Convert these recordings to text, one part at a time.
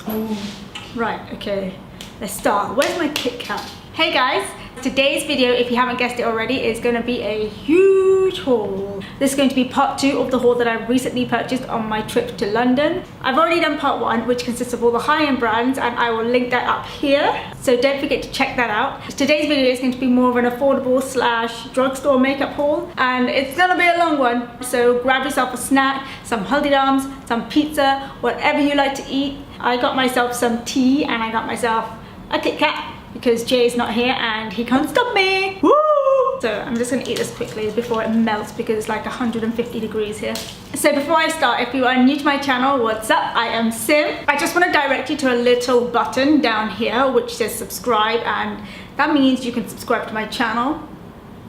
Right, okay, let's start. Where's my Kit Kat? Hey guys, today's video, if you haven't guessed it already, is going to be a huge haul. This is going to be part 2 of the haul that I recently purchased on my trip to London. I've already done part 1, which consists of all the high-end brands, and I will link that up here, so don't forget to check that out. Today's video is going to be more of an affordable / drugstore makeup haul, and it's going to be a long one, so grab yourself a snack, some Haldiram's, some pizza, whatever you like to eat. I got myself some tea and I got myself a Kit Kat because Jay's not here and he can't stop me. Woo! So I'm just gonna eat this quickly before it melts because it's like 150 degrees here. So before I start, if you are new to my channel, what's up? I am Sim. I just want to direct you to a little button down here which says subscribe, and that means you can subscribe to my channel.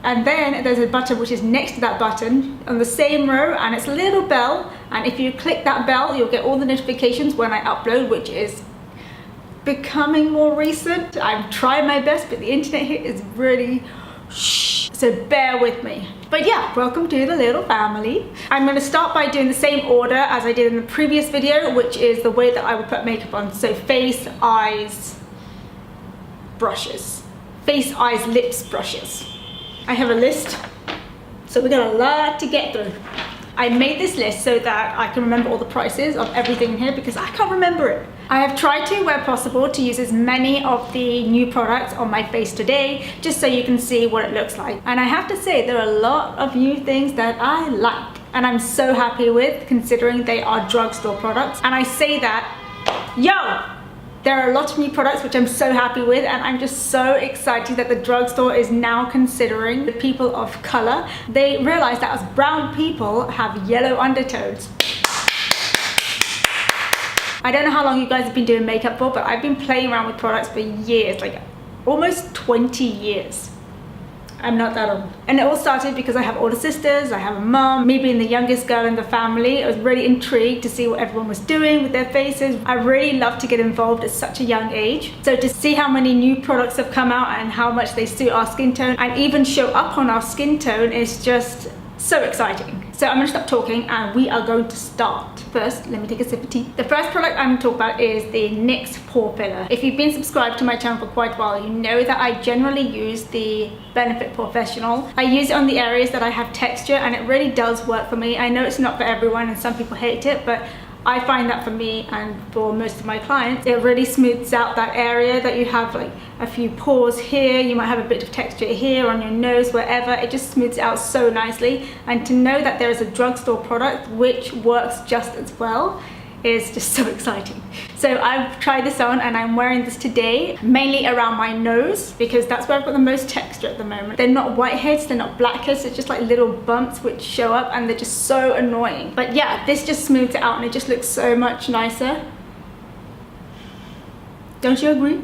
And then there's a button which is next to that button on the same row, and it's a little bell, and if you click that bell you'll get all the notifications when I upload, which is becoming more recent. I'm trying my best, but the internet here is really shh, so bear with me. But yeah, welcome to the little family. I'm going to start by doing the same order as I did in the previous video, which is the way that I would put makeup on. So face, eyes, brushes. Face, eyes, lips, brushes. I have a list, so we've got a lot to get through. I made this list so that I can remember all the prices of everything in here because I can't remember it. I have tried to, where possible, to use as many of the new products on my face today, just so you can see what it looks like. And I have to say, there are a lot of new things that I like, and I'm so happy with, considering they are drugstore products. And I say that, yo! There are a lot of new products which I'm so happy with, and I'm just so excited that the drugstore is now considering the people of color. They realize that us brown people have yellow undertones. I don't know how long you guys have been doing makeup for, but I've been playing around with products for years, like almost 20 years. I'm not that old. And it all started because I have older sisters, I have a mom. Me being the youngest girl in the family, I was really intrigued to see what everyone was doing with their faces. I really love to get involved at such a young age. So to see how many new products have come out and how much they suit our skin tone and even show up on our skin tone is just so exciting. So I'm gonna stop talking and we are going to start. First, let me take a sip of tea. The first product I'm gonna talk about is the NYX Pore Filler. If you've been subscribed to my channel for quite a while, you know that I generally use the Benefit Professional. I use it on the areas that I have texture, and it really does work for me. I know it's not for everyone and some people hate it, but I find that for me and for most of my clients, it really smooths out that area that you have, like a few pores here, you might have a bit of texture here on your nose, wherever. It just smooths it out so nicely, and to know that there is a drugstore product which works just as well is just so exciting. So I've tried this on and I'm wearing this today, mainly around my nose because that's where I've got the most texture at the moment. They're not whiteheads, they're not blackheads, it's just like little bumps which show up and they're just so annoying. But yeah, this just smooths it out and it just looks so much nicer. Don't you agree?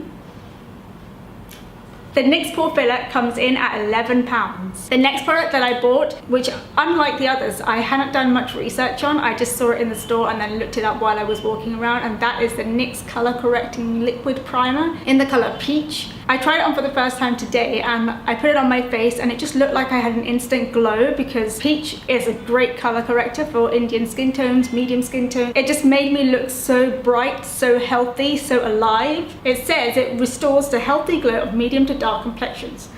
The NYX Pore Filler comes in at £11. The next product that I bought, which unlike the others, I hadn't done much research on, I just saw it in the store and then looked it up while I was walking around, and that is the NYX Color Correcting Liquid Primer in the color Peach. I tried it on for the first time today and I put it on my face and it just looked like I had an instant glow because Peach is a great color corrector for Indian skin tones, medium skin tone. It just made me look so bright, so healthy, so alive. It says it restores the healthy glow of medium to dark complexions.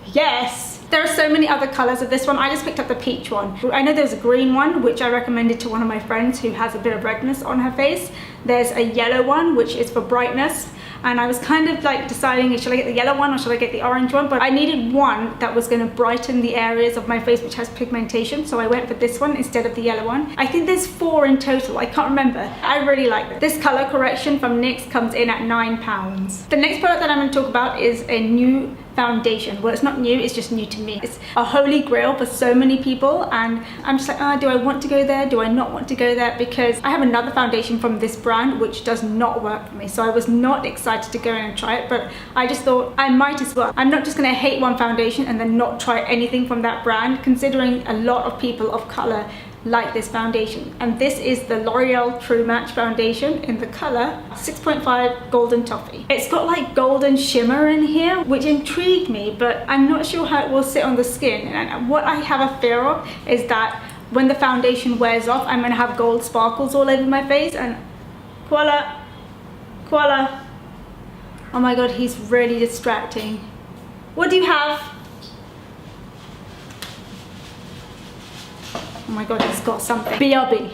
Yes! There are so many other colors of this one. I just picked up the peach one. I know there's a green one, which I recommended to one of my friends who has a bit of redness on her face. There's a yellow one, which is for brightness. And I was kind of like deciding, should I get the yellow one or should I get the orange one? But I needed one that was going to brighten the areas of my face which has pigmentation. So I went for this one instead of the yellow one. I think there's 4 in total. I can't remember. I really like this. This color correction from NYX comes in at £9. The next product that I'm going to talk about is a new foundation. Well, it's not new, it's just new to me. It's a holy grail for so many people and I'm just like, do I want to go there? Do I not want to go there? Because I have another foundation from this brand which does not work for me. So I was not excited to go in and try it, but I just thought I might as well. I'm not just going to hate one foundation and then not try anything from that brand, considering a lot of people of color like this foundation. And this is the L'Oreal True Match foundation in the color 6.5 Golden Toffee. It's got like golden shimmer in here, which intrigued me, but I'm not sure how it will sit on the skin. And what I have a fear of is that when the foundation wears off, I'm gonna have gold sparkles all over my face, and Koala. Koala. Oh my god, he's really distracting. What do you have? Oh my god, he's got something. BRB.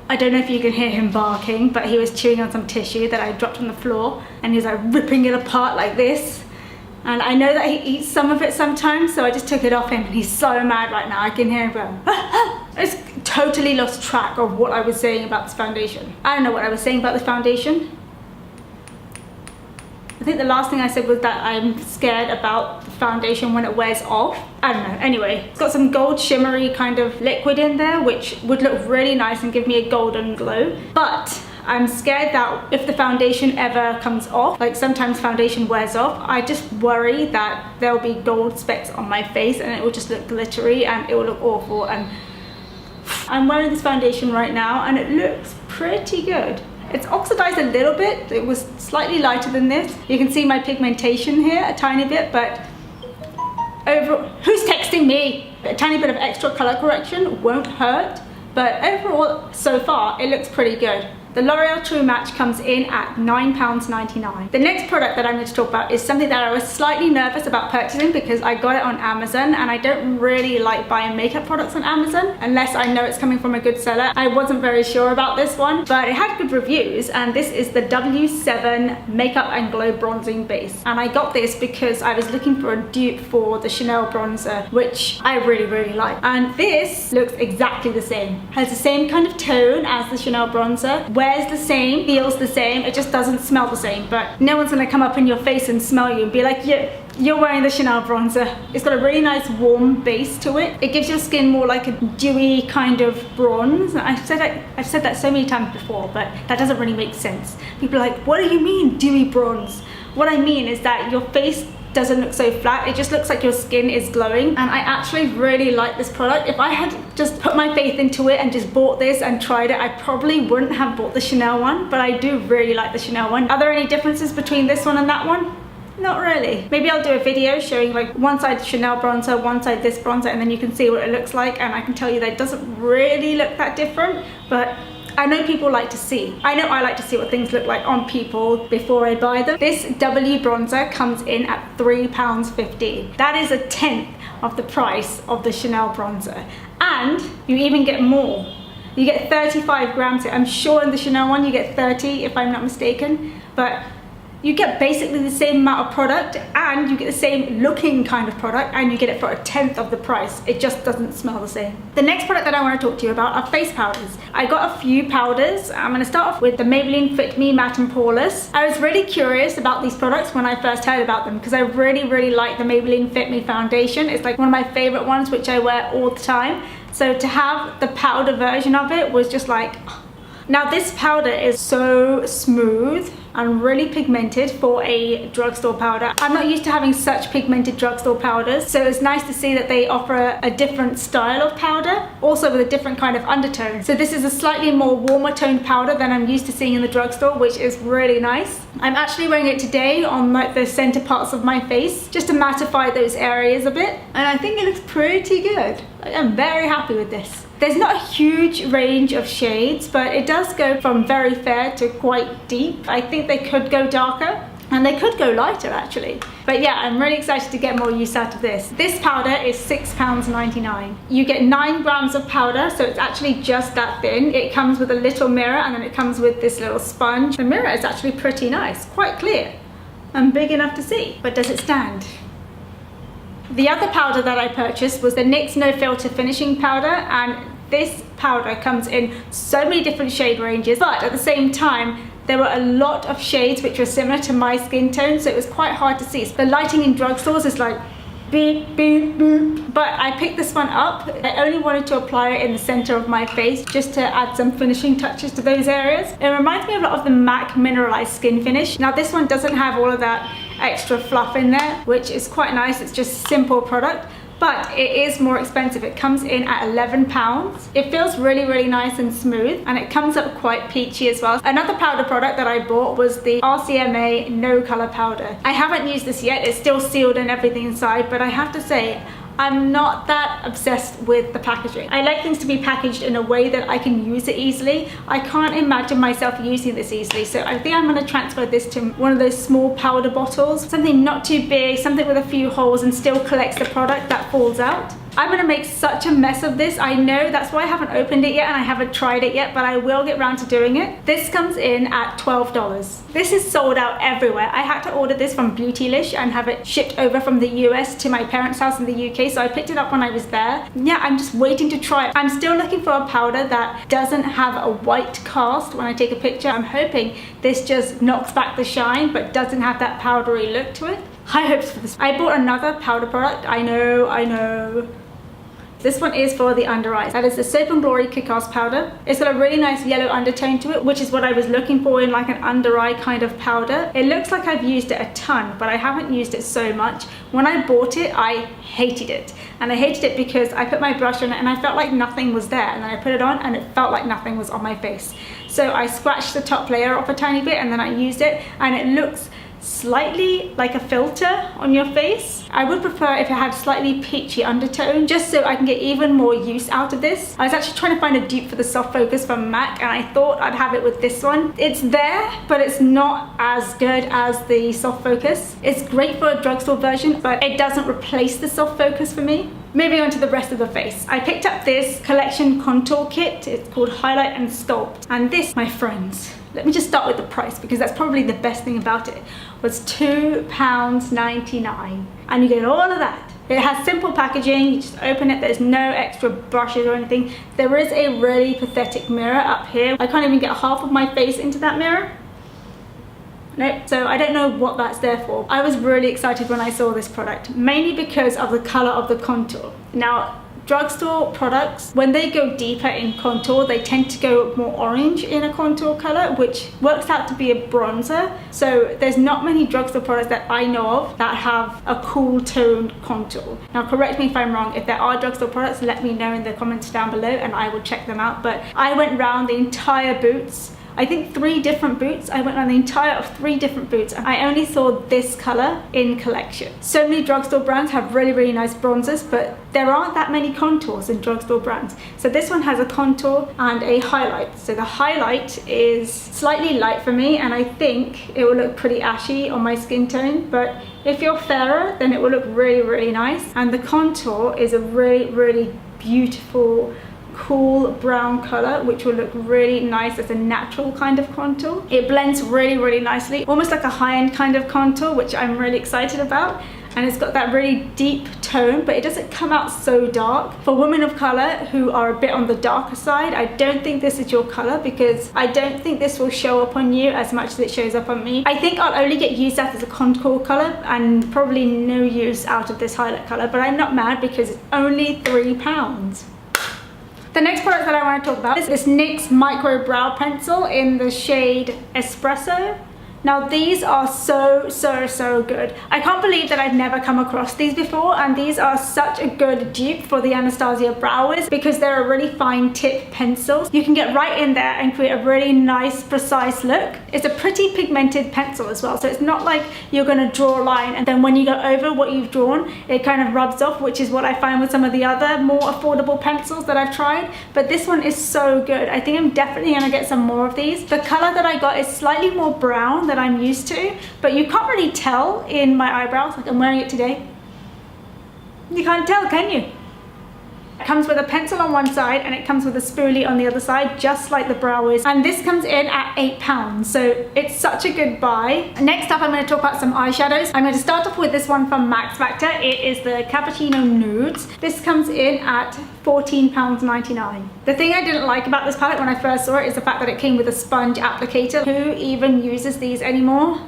I don't know if you can hear him barking, but he was chewing on some tissue that I dropped on the floor, and he's like ripping it apart like this. And I know that he eats some of it sometimes, so I just took it off him, and he's so mad right now. I can hear him going, I just totally lost track of what I was saying about this foundation. I don't know what I was saying about the foundation. I think the last thing I said was that I'm scared about the foundation when it wears off. I don't know, anyway. It's got some gold shimmery kind of liquid in there, which would look really nice and give me a golden glow. But I'm scared that if the foundation ever comes off, like sometimes foundation wears off, I just worry that there'll be gold specks on my face and it will just look glittery and it will look awful. And I'm wearing this foundation right now and it looks pretty good. It's oxidized a little bit. It was slightly lighter than this. You can see my pigmentation here a tiny bit, but overall, who's texting me? A tiny bit of extra color correction won't hurt, but overall, so far, it looks pretty good. The L'Oreal True Match comes in at £9.99. The next product that I'm going to talk about is something that I was slightly nervous about purchasing because I got it on Amazon and I don't really like buying makeup products on Amazon unless I know it's coming from a good seller. I wasn't very sure about this one, but it had good reviews, and this is the W7 Makeup and Glow Bronzing Base. And I got this because I was looking for a dupe for the Chanel bronzer, which I really like. And this looks exactly the same. Has the same kind of tone as the Chanel bronzer. Wears the same, feels the same, it just doesn't smell the same. But no one's gonna come up in your face and smell you and be like, yeah, you're wearing the Chanel bronzer. It's got a really nice warm base to it. It gives your skin more like a dewy kind of bronze. I've said that so many times before, but that doesn't really make sense. People are like, what do you mean dewy bronze? What I mean is that your face doesn't look so flat, it just looks like your skin is glowing. And I actually really like this product. If I had just put my faith into it and just bought this and tried it, I probably wouldn't have bought the Chanel one, but I do really like the Chanel one. Are there any differences between this one and that one? Not really. Maybe I'll do a video showing like one side Chanel bronzer, one side this bronzer, and then you can see what it looks like, and I can tell you that it doesn't really look that different, but I know people like to see. I know I like to see what things look like on people before I buy them. This W bronzer comes in at £3.50. That is 1/10 of the price of the Chanel bronzer. And you even get more. You get 35 grams. I'm sure in the Chanel one you get 30 if I'm not mistaken. But you get basically the same amount of product and you get the same looking kind of product and you get it for 1/10 of the price. It just doesn't smell the same. The next product that I want to talk to you about are face powders. I got a few powders. I'm going to start off with the Maybelline Fit Me Matte and Poreless. I was really curious about these products when I first heard about them because I really like the Maybelline Fit Me foundation. It's like one of my favorite ones, which I wear all the time. So to have the powder version of it was just like... Now this powder is so smooth and really pigmented for a drugstore powder. I'm not used to having such pigmented drugstore powders, so it's nice to see that they offer a different style of powder, also with a different kind of undertone. So this is a slightly more warmer toned powder than I'm used to seeing in the drugstore, which is really nice. I'm actually wearing it today on like the center parts of my face, just to mattify those areas a bit, and I think it looks pretty good. I'm very happy with this. There's not a huge range of shades, but it does go from very fair to quite deep. I think they could go darker and they could go lighter actually. But yeah, I'm really excited to get more use out of this. This powder is £6.99. You get 9 grams of powder, so it's actually just that thin. It comes with a little mirror and then it comes with this little sponge. The mirror is actually pretty nice, quite clear and big enough to see. But does it stand? The other powder that I purchased was the NYX No Filter Finishing Powder, and this powder comes in so many different shade ranges, but at the same time there were a lot of shades which were similar to my skin tone, so it was quite hard to see. So the lighting in drugstores is like beep, beep, boop. But I picked this one up. I only wanted to apply it in the center of my face just to add some finishing touches to those areas. It reminds me a lot of the MAC Mineralized Skin Finish. Now this one doesn't have all of that extra fluff in there, which is quite nice. It's just a simple product, but it is more expensive. It comes in at £11. It feels really nice and smooth, and it comes up quite peachy as well. Another powder product that I bought was the RCMA No Color Powder. I haven't used this yet. It's still sealed and everything inside, but I have to say, I'm not that obsessed with the packaging. I like things to be packaged in a way that I can use it easily. I can't imagine myself using this easily, so I think I'm going to transfer this to one of those small powder bottles, something not too big, something with a few holes and still collects the product that falls out. I'm gonna make such a mess of this. I know, that's why I haven't opened it yet and I haven't tried it yet, but I will get around to doing it. This comes in at $12. This is sold out everywhere. I had to order this from Beautylish and have it shipped over from the US to my parents' house in the UK, so I picked it up when I was there. Yeah, I'm just waiting to try it. I'm still looking for a powder that doesn't have a white cast when I take a picture. I'm hoping this just knocks back the shine but doesn't have that powdery look to it. High hopes for this. I bought another powder product. I know. This one is for the under eyes. That is the Soap & Glory Kick-Ass powder. It's got a really nice yellow undertone to it, which is what I was looking for in like an under eye kind of powder. It looks like I've used it a ton, but I haven't used it so much. When I bought it, I hated it. And I hated it because I put my brush on it and I felt like nothing was there. And then I put it on and it felt like nothing was on my face. So I scratched the top layer off a tiny bit and then I used it, and it looks slightly like a filter on your face. I would prefer if it had slightly peachy undertone, just so I can get even more use out of this. I was actually trying to find a dupe for the soft focus from MAC, and I thought I'd have it with this one. It's there, but it's not as good as the soft focus. It's great for a drugstore version, but it doesn't replace the soft focus for me. Moving on to the rest of the face. I picked up this collection contour kit. It's called Highlight and Sculpt. And this, my friends, let me just start with the price because that's probably the best thing about it, was £2.99. And you get all of that. It has simple packaging, you just open it, there's no extra brushes or anything. There is a really pathetic mirror up here. I can't even get half of my face into that mirror. Nope, so I don't know what that's there for. I was really excited when I saw this product, mainly because of the color of the contour. Now, drugstore products, when they go deeper in contour, they tend to go more orange in a contour color, which works out to be a bronzer. So there's not many drugstore products that I know of that have a cool toned contour. Now, correct me if I'm wrong. If there are drugstore products, let me know in the comments down below and I will check them out. But I went round the entire Boots, I think 3 different Boots. I went on the entire of 3 different Boots and I only saw this color in collection. So many drugstore brands have really nice bronzers, but there aren't that many contours in drugstore brands. So this one has a contour and a highlight. So the highlight is slightly light for me and I think it will look pretty ashy on my skin tone, but if you're fairer, then it will look really nice. And the contour is a really beautiful cool brown color, which will look really nice as a natural kind of contour. It blends really nicely, almost like a high-end kind of contour, which I'm really excited about. And it's got that really deep tone, but it doesn't come out so dark. For women of color who are a bit on the darker side, I don't think this is your color because I don't think this will show up on you as much as it shows up on me. I think I'll only get used out as a contour color and probably no use out of this highlight color, but I'm not mad because it's only £3. The next product that I want to talk about is this NYX Micro Brow Pencil in the shade Espresso. Now these are so good. I can't believe that I've never come across these before, and these are such a good dupe for the Anastasia Browers because they're a really fine tip pencil. You can get right in there and create a really nice precise look. It's a pretty pigmented pencil as well, so it's not like you're going to draw a line and then when you go over what you've drawn it kind of rubs off, which is what I find with some of the other more affordable pencils that I've tried. But this one is so good. I think I'm definitely going to get some more of these. The color that I got is slightly more brown that I'm used to, but you can't really tell in my eyebrows. Like I'm wearing it today. You can't tell, can you? It comes with a pencil on one side and it comes with a spoolie on the other side, just like the Browers. And this comes in at £8, so it's such a good buy. Next up, I'm going to talk about some eyeshadows. I'm going to start off with this one from Max Factor. It is the Cappuccino Nudes. This comes in at £14.99. The thing I didn't like about this palette when I first saw it is the fact that it came with a sponge applicator. Who even uses these anymore?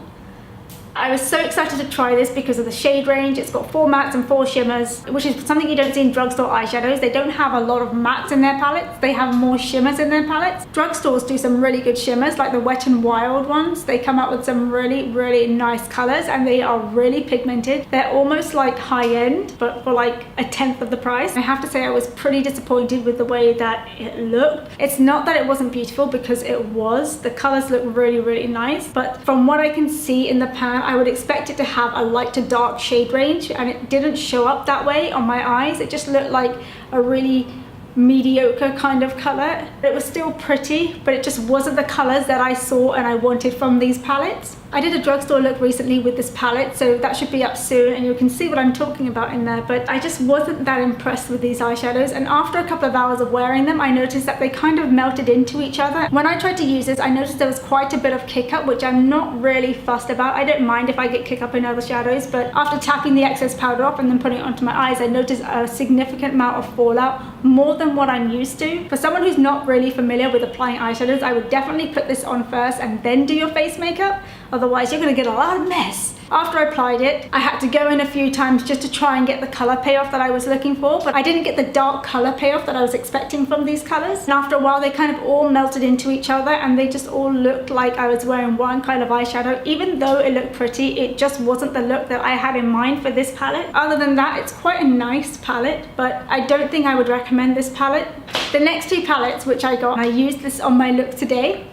I was so excited to try this because of the shade range. It's got 4 mattes and 4 shimmers, which is something you don't see in drugstore eyeshadows. They don't have a lot of mattes in their palettes. They have more shimmers in their palettes. Drugstores do some really good shimmers, like the Wet n Wild ones. They come out with some really nice colors and they are really pigmented. They're almost like high-end, but for like a tenth of the price. I have to say I was pretty disappointed with the way that it looked. It's not that it wasn't beautiful, because it was. The colors look really nice, but from what I can see in the pan, I would expect it to have a light to dark shade range, and it didn't show up that way on my eyes. It just looked like a really mediocre kind of color. It was still pretty, but it just wasn't the colors that I saw and I wanted from these palettes. I did a drugstore look recently with this palette, so that should be up soon and you can see what I'm talking about in there, but I just wasn't that impressed with these eyeshadows, and after a couple of hours of wearing them I noticed that they kind of melted into each other. When I tried to use this, I noticed there was quite a bit of kick up, which I'm not really fussed about. I don't mind if I get kick up in other shadows, but after tapping the excess powder off and then putting it onto my eyes, I noticed a significant amount of fallout, more than what I'm used to. For someone who's not really familiar with applying eyeshadows, I would definitely put this on first and then do your face makeup. Otherwise, you're gonna get a lot of mess. After I applied it, I had to go in a few times just to try and get the color payoff that I was looking for, but I didn't get the dark color payoff that I was expecting from these colors. And after a while, they kind of all melted into each other and they just all looked like I was wearing one kind of eyeshadow. Even though it looked pretty, it just wasn't the look that I had in mind for this palette. Other than that, it's quite a nice palette, but I don't think I would recommend this palette. The next two palettes which I got, I used this on my look today,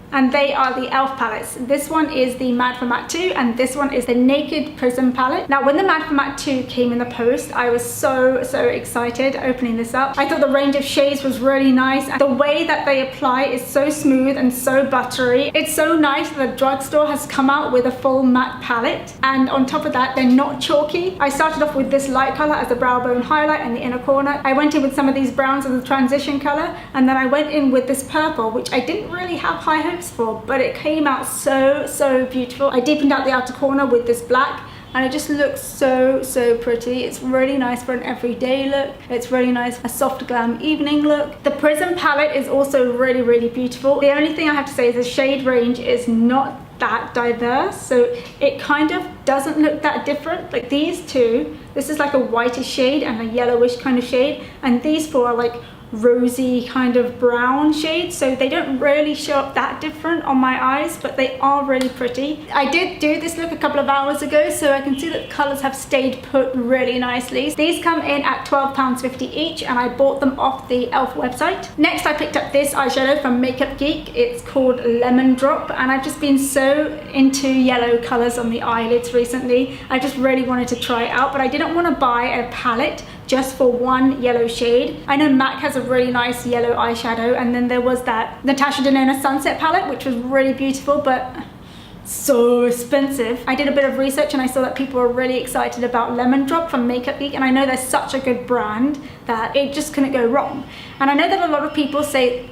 and they are the e.l.f. palettes. This one is the Mad for Matte 2 and this one is the Naked Prism palette. Now when the Mad for Matte 2 came in the post, I was so excited opening this up. I thought the range of shades was really nice, and the way that they apply is so smooth and so buttery. It's so nice that Drugstore has come out with a full matte palette, and on top of that they're not chalky. I started off with this light color as a brow bone highlight in the inner corner. I went in with some of these browns as a transition color, and then I went in with this purple, which I didn't really have high hopes for, but it came out so beautiful. I deepened out the outer corner with this black, and it just looks so pretty. It's really nice for an everyday look. It's really nice, a soft glam evening look. The Prism palette is also really beautiful. The only thing I have to say is the shade range is not that diverse, so it kind of doesn't look that different. Like these two, this is like a whitish shade and a yellowish kind of shade, and these four are like rosy kind of brown shades, so they don't really show up that different on my eyes, but they are really pretty. I did do this look a couple of hours ago, so I can see that the colors have stayed put really nicely. These come in at £12.50 each, and I bought them off the e.l.f. website. Next I picked up this eyeshadow from Makeup Geek. It's called Lemon Drop, and I've just been so into yellow colors on the eyelids recently. I just really wanted to try it out, but I didn't want to buy a palette just for one yellow shade. I know MAC has a really nice yellow eyeshadow, and then there was that Natasha Denona Sunset palette, which was really beautiful, but so expensive. I did a bit of research and I saw that people are really excited about Lemon Drop from Makeup Geek, and I know they're such a good brand that it just couldn't go wrong. And I know that a lot of people say,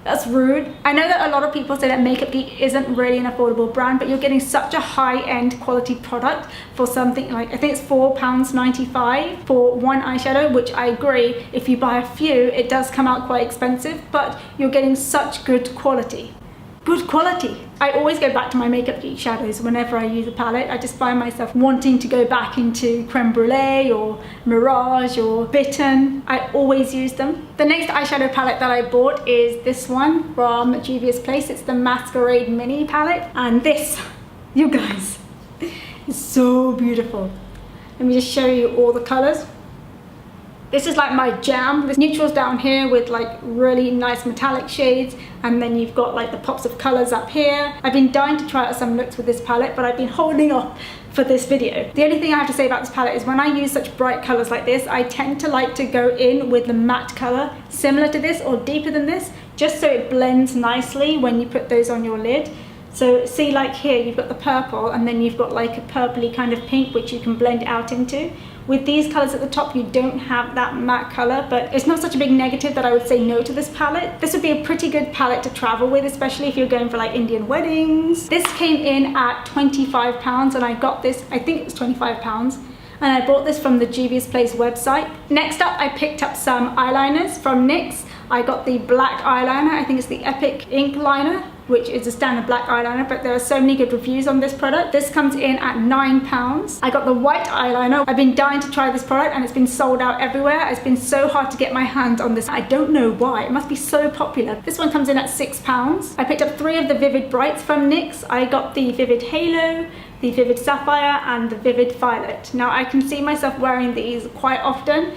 that's rude. I know that a lot of people say that Makeup Geek isn't really an affordable brand, but you're getting such a high-end quality product for something like, I think it's £4.95 for one eyeshadow, which I agree, if you buy a few, it does come out quite expensive, but you're getting such good quality. Good quality. I always go back to my Makeup Geek shadows whenever I use a palette. I just find myself wanting to go back into Creme Brulee or Mirage or Bitten. I always use them. The next eyeshadow palette that I bought is this one from Juvia's Place. It's the Masquerade Mini palette, and this, you guys, is so beautiful. Let me just show you all the colors. This is like my jam. There's neutrals down here with like really nice metallic shades, and then you've got like the pops of colors up here. I've been dying to try out some looks with this palette, but I've been holding off for this video. The only thing I have to say about this palette is when I use such bright colors like this, I tend to like to go in with the matte color similar to this or deeper than this, just so it blends nicely when you put those on your lid. So see, like here you've got the purple, and then you've got like a purpley kind of pink which you can blend out into. With these colors at the top, you don't have that matte color, but it's not such a big negative that I would say no to this palette. This would be a pretty good palette to travel with, especially if you're going for like Indian weddings. This came in at £25, and I got this, I think it was £25, and I bought this from the Juvia's Place website. Next up, I picked up some eyeliners from NYX. I got the black eyeliner, I think it's the Epic Ink Liner, which is a standard black eyeliner, but there are so many good reviews on this product. This comes in at £9. I got the white eyeliner. I've been dying to try this product and it's been sold out everywhere. It's been so hard to get my hands on this. I don't know why. It must be so popular. This one comes in at £6. I picked up 3 of the Vivid Brights from NYX. I got the Vivid Halo, the Vivid Sapphire, and the Vivid Violet. Now I can see myself wearing these quite often.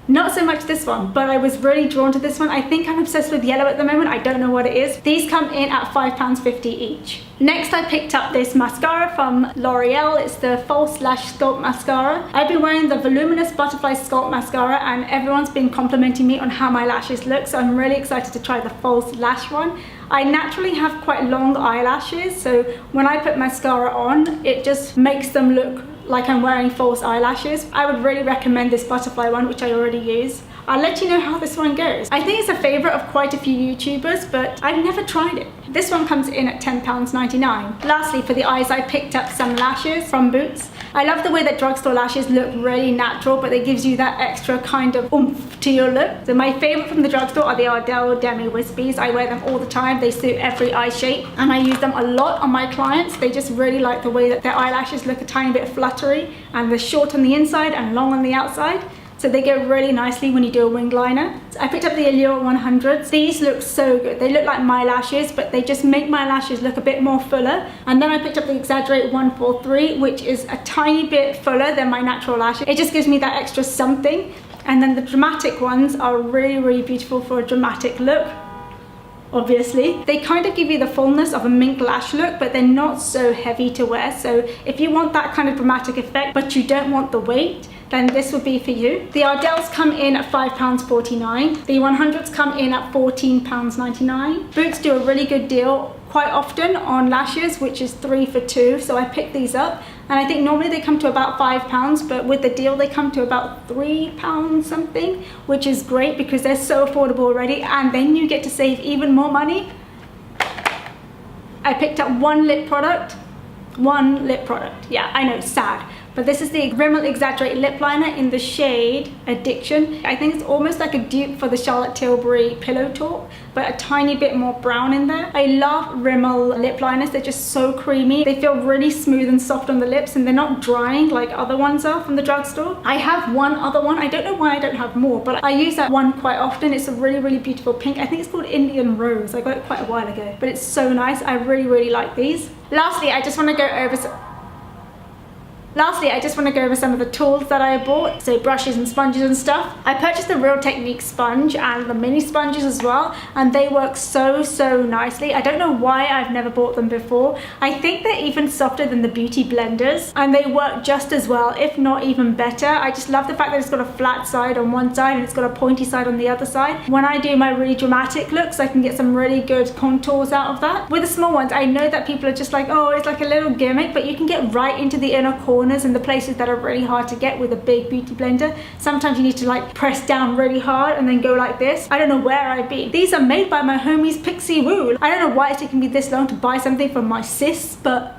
Not so much this one, but I was really drawn to this one. I think I'm obsessed with yellow at the moment. I don't know what it is. These come in at £5.50 each. Next, I picked up this mascara from L'Oreal. It's the False Lash Sculpt Mascara. I've been wearing the Voluminous Butterfly Sculpt Mascara and everyone's been complimenting me on how my lashes look, so I'm really excited to try the False Lash one. I naturally have quite long eyelashes, so when I put mascara on, it just makes them look like I'm wearing false eyelashes. I would really recommend this butterfly one, which I already use. I'll let you know how this one goes. I think it's a favorite of quite a few YouTubers, but I've never tried it. This one comes in at £10.99. Lastly, for the eyes, I picked up some lashes from Boots. I love the way that Drugstore lashes look really natural, but it gives you that extra kind of oomph to your look. So my favorite from the Drugstore are the Ardell Demi Wispies. I wear them all the time. They suit every eye shape, and I use them a lot on my clients. They just really like the way that their eyelashes look a tiny bit fluttery, and they're short on the inside and long on the outside. So they go really nicely when you do a wing liner. I picked up the Allure 100s. These look so good. They look like my lashes, but they just make my lashes look a bit more fuller. And then I picked up the Exaggerate 143, which is a tiny bit fuller than my natural lashes. It just gives me that extra something. And then the dramatic ones are really, really beautiful for a dramatic look. Obviously, they kind of give you the fullness of a mink lash look, but they're not so heavy to wear. So if you want that kind of dramatic effect, but you don't want the weight, then this would be for you. The Ardells come in at £5.49. The 100s come in at £14.99. Boots do a really good deal quite often on lashes, which is 3 for 2. So I picked these up, and I think normally they come to about £5, but with the deal they come to about £3 something, which is great because they're so affordable already, and then you get to save even more money. I picked up one lip product. Yeah, I know, sad. But this is the Rimmel Exaggerate Lip Liner in the shade Addiction. I think it's almost like a dupe for the Charlotte Tilbury Pillow Talk, but a tiny bit more brown in there. I love Rimmel lip liners. They're just so creamy. They feel really smooth and soft on the lips, and they're not drying like other ones are from the Drugstore. I have one other one. I don't know why I don't have more, but I use that one quite often. It's a really, really beautiful pink. I think it's called Indian Rose. I got it quite a while ago, but it's so nice. I really, really like these. Lastly, I just want to go over some of the tools that I bought, so brushes and sponges and stuff. I purchased the Real Technique sponge and the mini sponges as well, and they work so nicely. I don't know why I've never bought them before. I think they're even softer than the beauty blenders, and they work just as well, if not even better. I just love the fact that it's got a flat side on one side and it's got a pointy side on the other side. When I do my really dramatic looks, I can get some really good contours out of that. With the small ones, I know that people are just like, oh, it's like a little gimmick, but you can get right into the inner corners and the places that are really hard to get with a big beauty blender. Sometimes you need to like press down really hard and then go like this. I don't know where I'd be. These are made by my homies Pixie Woo. I don't know why it's taking me this long to buy something from my sis, but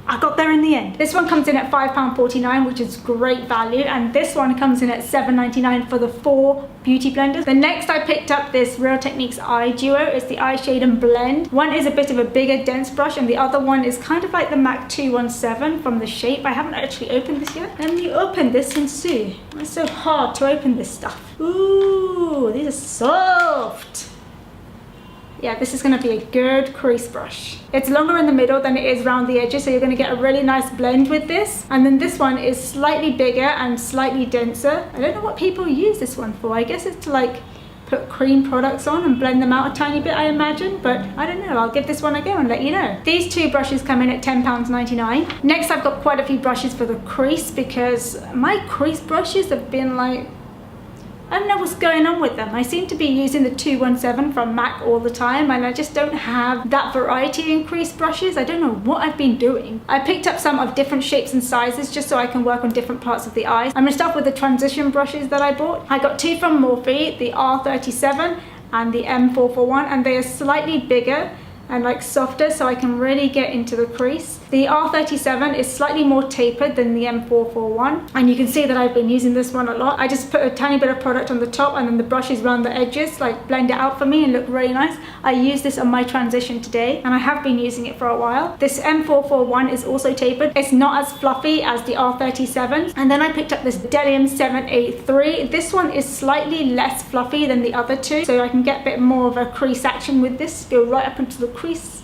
I got there in the end. This one comes in at £5.49, which is great value, and this one comes in at £7.99 for the 4 beauty blenders. The next I picked up this Real Techniques Eye Duo. It's the Eye Shade and Blend. One is a bit of a bigger dense brush, and the other one is kind of like the MAC 217 from the shape. I haven't actually opened this yet. Let me open this and see. It's so hard to open this stuff. Ooh, these are soft. Yeah, this is going to be a good crease brush. It's longer in the middle than it is around the edges, so you're going to get a really nice blend with this. And then this one is slightly bigger and slightly denser. I don't know what people use this one for. I guess it's to like put cream products on and blend them out a tiny bit, I imagine, but I don't know. I'll give this one a go and let you know. These 2 brushes come in at £10.99. Next, I've got quite a few brushes for the crease because my crease brushes have been like, I don't know what's going on with them. I seem to be using the 217 from MAC all the time, and I just don't have that variety in crease brushes. I don't know what I've been doing. I picked up some of different shapes and sizes just so I can work on different parts of the eyes. I'm gonna start with the transition brushes that I bought. I got 2 from Morphe, the R37 and the M441, and they are slightly bigger and like softer, so I can really get into the crease. The R37 is slightly more tapered than the M441, and you can see that I've been using this one a lot. I just put a tiny bit of product on the top, and then the brushes around the edges like blend it out for me and look really nice. I used this on my transition today, and I have been using it for a while. This M441 is also tapered. It's not as fluffy as the R37. And then I picked up this Delium 783. This one is slightly less fluffy than the other 2, so I can get a bit more of a crease action with this. Go right up into the crease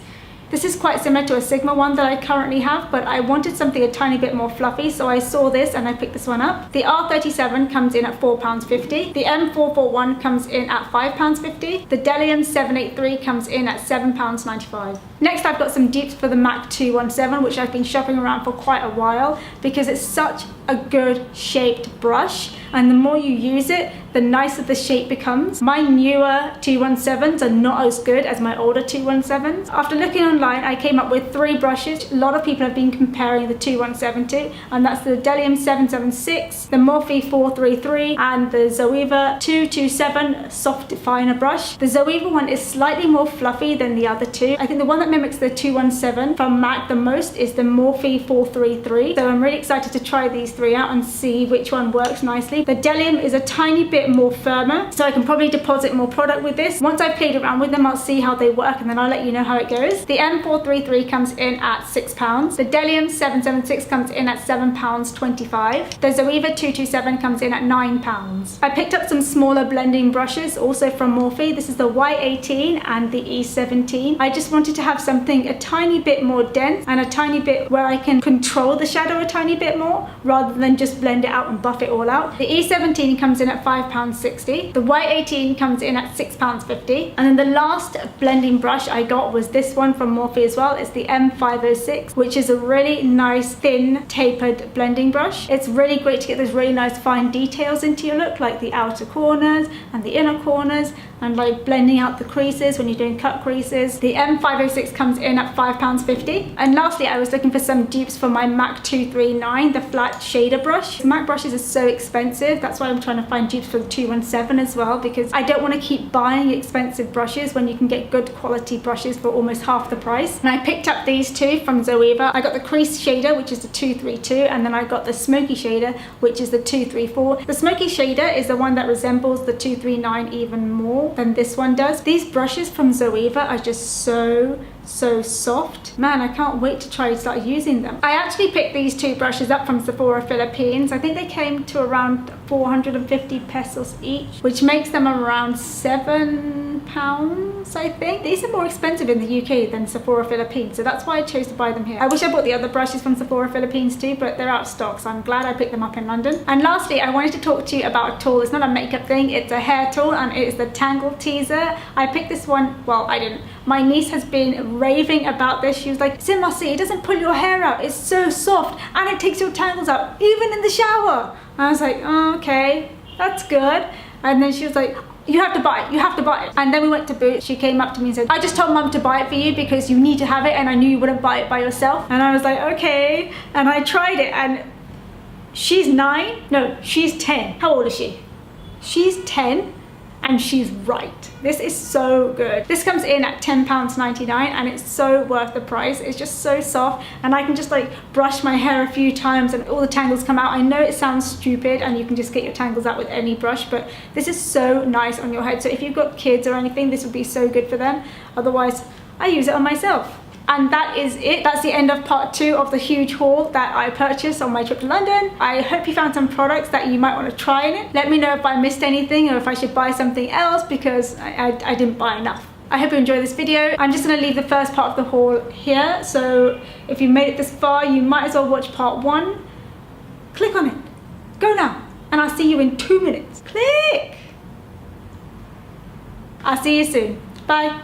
This is quite similar to a Sigma one that I currently have, but I wanted something a tiny bit more fluffy, so I saw this and I picked this one up. The R37 comes in at £4.50. The M441 comes in at £5.50. The Delium 783 comes in at £7.95. Next, I've got some dupes for the MAC 217, which I've been shopping around for quite a while because it's such a good shaped brush, and the more you use it, the nicer the shape becomes. My newer 217s are not as good as my older 217s. After looking online, I came up with 3 brushes a lot of people have been comparing the 217 to, and that's the Delium 776, the Morphe 433, and the Zoeva 227 Soft Definer brush. The Zoeva one is slightly more fluffy than the other two. I think the one that mimics the 217 from MAC the most is the Morphe 433. So I'm really excited to try these 3 out and see which one works nicely. The Delium is a tiny bit more firmer, so I can probably deposit more product with this. Once I've played around with them, I'll see how they work and then I'll let you know how it goes. The M433 comes in at £6. The Delium 776 comes in at £7.25. The Zoeva 227 comes in at £9. I picked up some smaller blending brushes also from Morphe. This is the Y18 and the E17. I just wanted to have something a tiny bit more dense and a tiny bit where I can control the shadow a tiny bit more rather than just blend it out and buff it all out. The E17 comes in at £5.60. The Y18 comes in at £6.50. And then the last blending brush I got was this one from Morphe as well. It's the M506, which is a really nice thin tapered blending brush. It's really great to get those really nice fine details into your look, like the outer corners and the inner corners, and like blending out the creases when you're doing cut creases. The M506 comes in at £5.50. And lastly, I was looking for some dupes for my MAC 239, the flat shader brush. MAC brushes are so expensive, that's why I'm trying to find dupes for the 217 as well, because I don't want to keep buying expensive brushes when you can get good quality brushes for almost half the price. And I picked up these 2 from Zoeva. I got the crease shader, which is the 232, and then I got the smoky shader, which is the 234. The smoky shader is the one that resembles the 239 even more than this one does. These brushes from Zoeva are just so soft. Man, I can't wait to try to start using them. I actually picked these 2 brushes up from Sephora Philippines. I think they came to around 450 pesos each, which makes them around £7, I think. These are more expensive in the UK than Sephora Philippines, so that's why I chose to buy them here. I wish I bought the other brushes from Sephora Philippines too, but they're out of stock, so I'm glad I picked them up in London. And lastly, I wanted to talk to you about a tool. It's not a makeup thing, it's a hair tool, and it is the Tangle Teaser. I picked this one, well, I didn't. My niece has been raving about this. She was like, Simasi, it doesn't pull your hair out, it's so soft, and it takes your tangles out, even in the shower. I was like, oh, okay, that's good. And then she was like, you have to buy it, you have to buy it. And then we went to Boots. She came up to me and said, I just told Mum to buy it for you because you need to have it, and I knew you wouldn't buy it by yourself. And I was like, okay. And I tried it, and she's 9, no, she's 10. How old is she? She's 10. And she's right. This is so good. This comes in at £10.99 and it's so worth the price. It's just so soft, and I can just like brush my hair a few times and all the tangles come out. I know it sounds stupid and you can just get your tangles out with any brush, but this is so nice on your head. So if you've got kids or anything, this would be so good for them. Otherwise, I use it on myself. And that is it. That's the end of part 2 of the huge haul that I purchased on my trip to London. I hope you found some products that you might want to try in it. Let me know if I missed anything or if I should buy something else, because I didn't buy enough. I hope you enjoyed this video. I'm just going to leave the first part of the haul here. So if you made it this far, you might as well watch part 1. Click on it. Go now. And I'll see you in 2 minutes. Click. I'll see you soon. Bye.